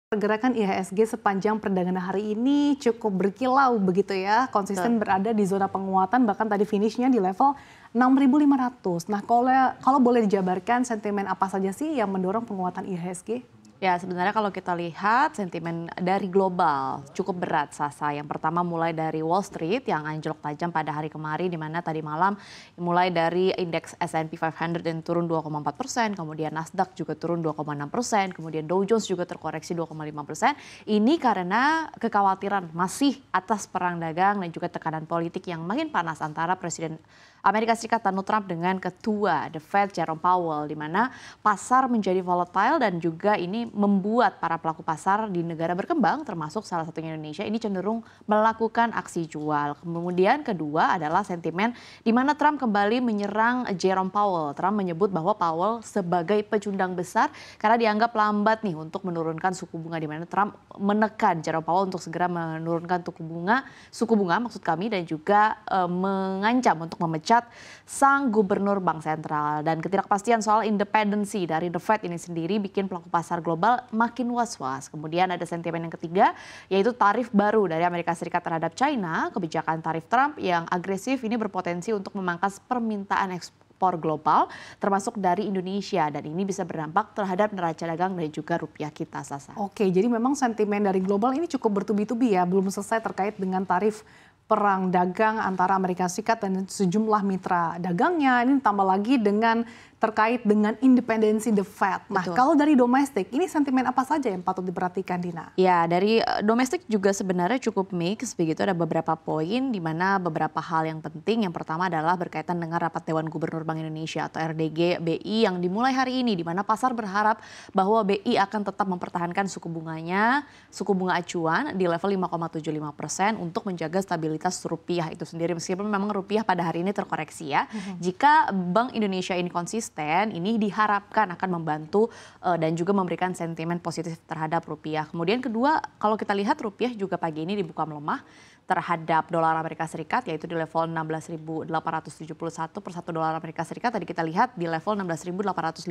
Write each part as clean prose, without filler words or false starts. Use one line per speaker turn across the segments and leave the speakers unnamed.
Pergerakan IHSG sepanjang perdagangan hari ini cukup berkilau begitu ya, konsisten berada di zona penguatan, bahkan tadi finishnya di level 6.500. Nah, kalau boleh dijabarkan sentimen apa saja sih yang mendorong penguatan IHSG?
Ya, sebenarnya kalau kita lihat sentimen dari global cukup berat, Sasa. Yang pertama mulai dari Wall Street yang anjlok tajam pada hari kemarin, di mana tadi malam mulai dari indeks S&P 500 yang turun 2,4%, kemudian Nasdaq juga turun 2,6%, kemudian Dow Jones juga terkoreksi 2,5%. Ini karena kekhawatiran masih atas perang dagang dan juga tekanan politik yang makin panas antara Presiden Amerika Serikat Donald Trump dengan ketua The Fed Jerome Powell, di mana pasar menjadi volatile dan juga ini membuat para pelaku pasar di negara berkembang termasuk salah satunya Indonesia ini cenderung melakukan aksi jual. Kemudian kedua adalah sentimen di mana Trump kembali menyerang Jerome Powell. Trump menyebut bahwa Powell sebagai pecundang besar karena dianggap lambat nih untuk menurunkan suku bunga, di mana Trump menekan Jerome Powell untuk segera menurunkan suku bunga maksud kami, dan juga mengancam untuk memecat sang gubernur bank sentral. Dan ketidakpastian soal independensi dari The Fed ini sendiri bikin pelaku pasar global makin was-was. Kemudian ada sentimen yang ketiga, yaitu tarif baru dari Amerika Serikat terhadap China. Kebijakan tarif Trump yang agresif ini berpotensi untuk memangkas permintaan ekspor global termasuk dari Indonesia, dan ini bisa berdampak terhadap neraca dagang dan juga rupiah kita, Sasa.
Oke, jadi memang sentimen dari global ini cukup bertubi-tubi ya, belum selesai terkait dengan tarif perang dagang antara Amerika Serikat dan sejumlah mitra dagangnya. Ini tambah lagi dengan terkait dengan independensi The Fed. Nah,
Betul.
kalau dari domestik, ini sentimen apa saja yang patut diperhatikan, Dina?
Ya, dari domestik juga sebenarnya cukup mix begitu, ada beberapa poin di mana beberapa hal yang penting. Yang pertama adalah berkaitan dengan rapat Dewan Gubernur Bank Indonesia atau RDG BI yang dimulai hari ini, di mana pasar berharap bahwa BI akan tetap mempertahankan suku bunga acuan di level 5,75% untuk menjaga stabilitas rupiah itu sendiri, meskipun memang rupiah pada hari ini terkoreksi ya. Jika Bank Indonesia ini konsisten, ini diharapkan akan membantu dan juga memberikan sentimen positif terhadap rupiah. Kemudian kedua, kalau kita lihat rupiah juga pagi ini dibuka melemah terhadap dolar Amerika Serikat, yaitu di level 16.871 per satu dolar Amerika Serikat. Tadi kita lihat di level 16.850.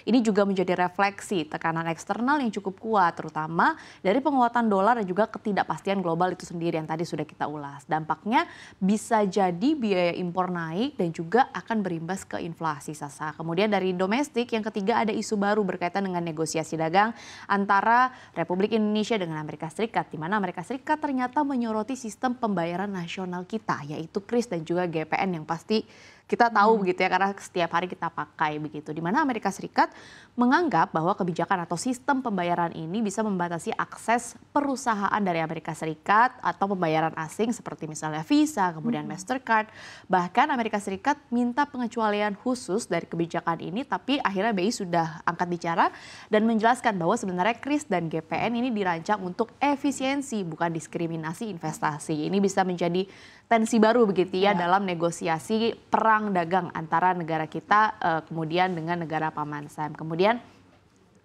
Ini juga menjadi refleksi tekanan eksternal yang cukup kuat, terutama dari penguatan dolar dan juga ketidakpastian global itu sendiri yang tadi sudah kita ulas. Dampaknya bisa jadi biaya impor naik dan juga akan berimbas ke inflasi, Sasa. Kemudian dari domestik, yang ketiga ada isu baru berkaitan dengan negosiasi dagang antara Republik Indonesia dengan Amerika Serikat, di mana Amerika Serikat ternyata menyoroti sistem pembayaran nasional kita, yaitu KRIS dan juga GPN yang pasti kita tahu begitu ya, karena setiap hari kita pakai begitu. Di mana Amerika Serikat menganggap bahwa kebijakan atau sistem pembayaran ini bisa membatasi akses perusahaan dari Amerika Serikat atau pembayaran asing seperti misalnya Visa, kemudian Mastercard. Bahkan Amerika Serikat minta pengecualian khusus dari kebijakan ini, tapi akhirnya BI sudah angkat bicara dan menjelaskan bahwa sebenarnya KRIS dan GPN ini dirancang untuk efisiensi, bukan diskriminasi investasi. Ini bisa menjadi tensi baru begitu ya dalam negosiasi perang dagang antara negara kita kemudian dengan negara Paman Sam. Kemudian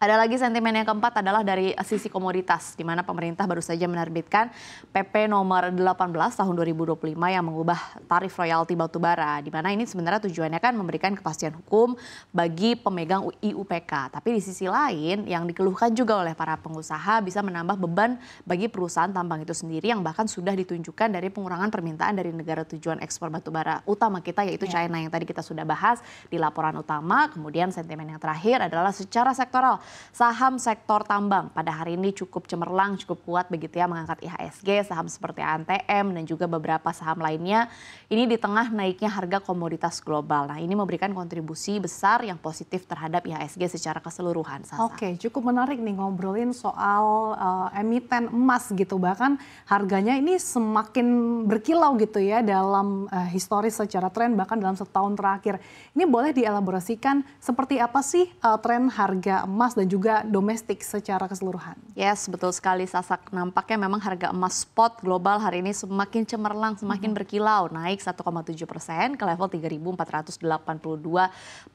ada lagi sentimen yang keempat adalah dari sisi komoditas, di mana pemerintah baru saja menerbitkan PP nomor 18 tahun 2025 yang mengubah tarif royalti batubara, di mana ini sebenarnya tujuannya kan memberikan kepastian hukum bagi pemegang IUPK. Tapi di sisi lain yang dikeluhkan juga oleh para pengusaha bisa menambah beban bagi perusahaan tambang itu sendiri yang bahkan sudah ditunjukkan dari pengurangan permintaan dari negara tujuan ekspor batubara utama kita, yaitu China yang tadi kita sudah bahas di laporan utama. Kemudian sentimen yang terakhir adalah secara sektoral. Saham sektor tambang pada hari ini cukup cemerlang, cukup kuat begitu ya, mengangkat IHSG, saham seperti ANTM dan juga beberapa saham lainnya. Ini di tengah naiknya harga komoditas global. Nah, ini memberikan kontribusi besar yang positif terhadap IHSG secara keseluruhan, Sasa.
Oke, cukup menarik nih ngobrolin soal emiten emas gitu. Bahkan harganya ini semakin berkilau gitu ya dalam historis secara tren, bahkan dalam setahun terakhir. Ini boleh dielaborasikan seperti apa sih tren harga emas dan juga domestik secara keseluruhan?
Yes, betul sekali, Sasak. Nampaknya memang harga emas spot global hari ini semakin cemerlang, semakin berkilau, naik 1,7% ke level 3.482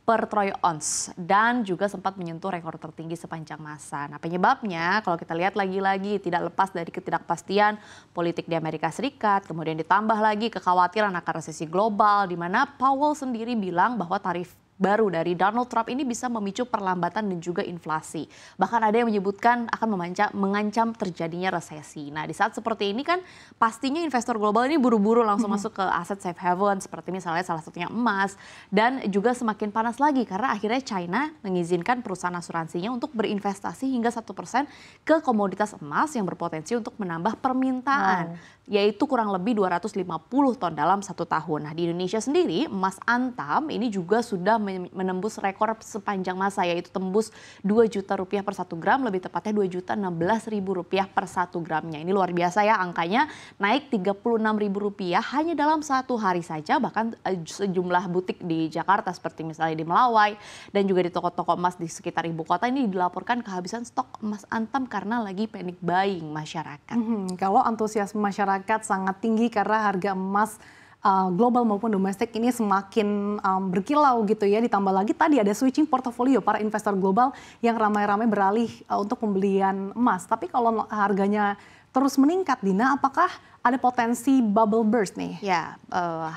per troy ounce dan juga sempat menyentuh rekor tertinggi sepanjang masa. Nah, penyebabnya kalau kita lihat lagi-lagi tidak lepas dari ketidakpastian politik di Amerika Serikat, kemudian ditambah lagi kekhawatiran akan resesi global, di mana Powell sendiri bilang bahwa tarif baru dari Donald Trump ini bisa memicu perlambatan dan juga inflasi. Bahkan ada yang menyebutkan akan mengancam terjadinya resesi. Nah, di saat seperti ini kan pastinya investor global ini buru-buru langsung masuk ke aset safe haven seperti misalnya salah satunya emas, dan juga semakin panas lagi karena akhirnya China mengizinkan perusahaan asuransinya untuk berinvestasi hingga 1% ke komoditas emas yang berpotensi untuk menambah permintaan. Yaitu kurang lebih 250 ton dalam 1 tahun. Nah, di Indonesia sendiri emas antam ini juga sudah menembus rekor sepanjang masa, yaitu tembus 2 juta rupiah per 1 gram, lebih tepatnya 2.016.000 rupiah per 1 gramnya. Ini luar biasa ya, angkanya naik 36.000 rupiah hanya dalam 1 hari saja. Bahkan sejumlah butik di Jakarta seperti misalnya di Melawai dan juga di toko-toko emas di sekitar ibu kota ini dilaporkan kehabisan stok emas antam karena lagi panic buying masyarakat.
Kalau antusiasme masyarakat sangat tinggi karena harga emas global maupun domestik ini semakin berkilau gitu ya. Ditambah lagi tadi ada switching portofolio para investor global yang ramai-ramai beralih untuk pembelian emas. Tapi kalau harganya terus meningkat, Dina, apakah ada potensi bubble burst nih?
Ya,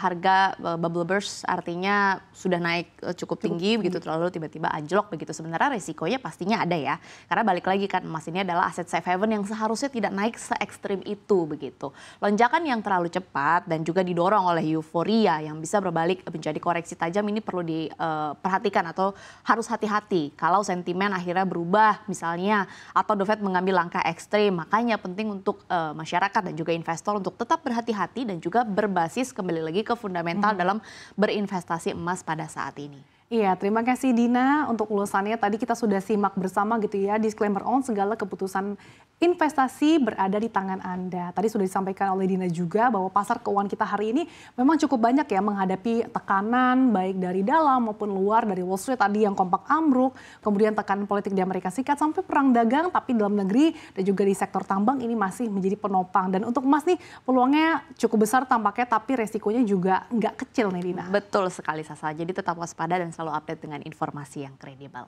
harga bubble burst artinya sudah naik cukup tinggi begitu, lalu tiba-tiba anjlok begitu. Sebenarnya resikonya pastinya ada ya, karena balik lagi kan emas ini adalah aset safe haven yang seharusnya tidak naik se ekstrim itu begitu. Lonjakan yang terlalu cepat dan juga didorong oleh euforia yang bisa berbalik menjadi koreksi tajam ini perlu diperhatikan atau harus hati-hati kalau sentimen akhirnya berubah misalnya atau The Fed mengambil langkah ekstrim. Makanya penting untuk masyarakat dan juga investor untuk tetap berhati-hati dan juga berbasis kembali lagi ke fundamental dalam berinvestasi emas pada saat ini.
Iya, terima kasih Dina untuk ulasannya. Tadi kita sudah simak bersama gitu ya, disclaimer on segala keputusan investasi berada di tangan Anda. Tadi sudah disampaikan oleh Dina juga bahwa pasar keuangan kita hari ini memang cukup banyak ya menghadapi tekanan baik dari dalam maupun luar, dari Wall Street tadi yang kompak ambruk, kemudian tekanan politik di Amerika Serikat sampai perang dagang, tapi dalam negeri dan juga di sektor tambang ini masih menjadi penopang. Dan untuk emas nih peluangnya cukup besar tampaknya, tapi resikonya juga nggak kecil nih Dina.
Betul sekali Sasa, jadi tetap waspada dan selalu update dengan informasi yang kredibel.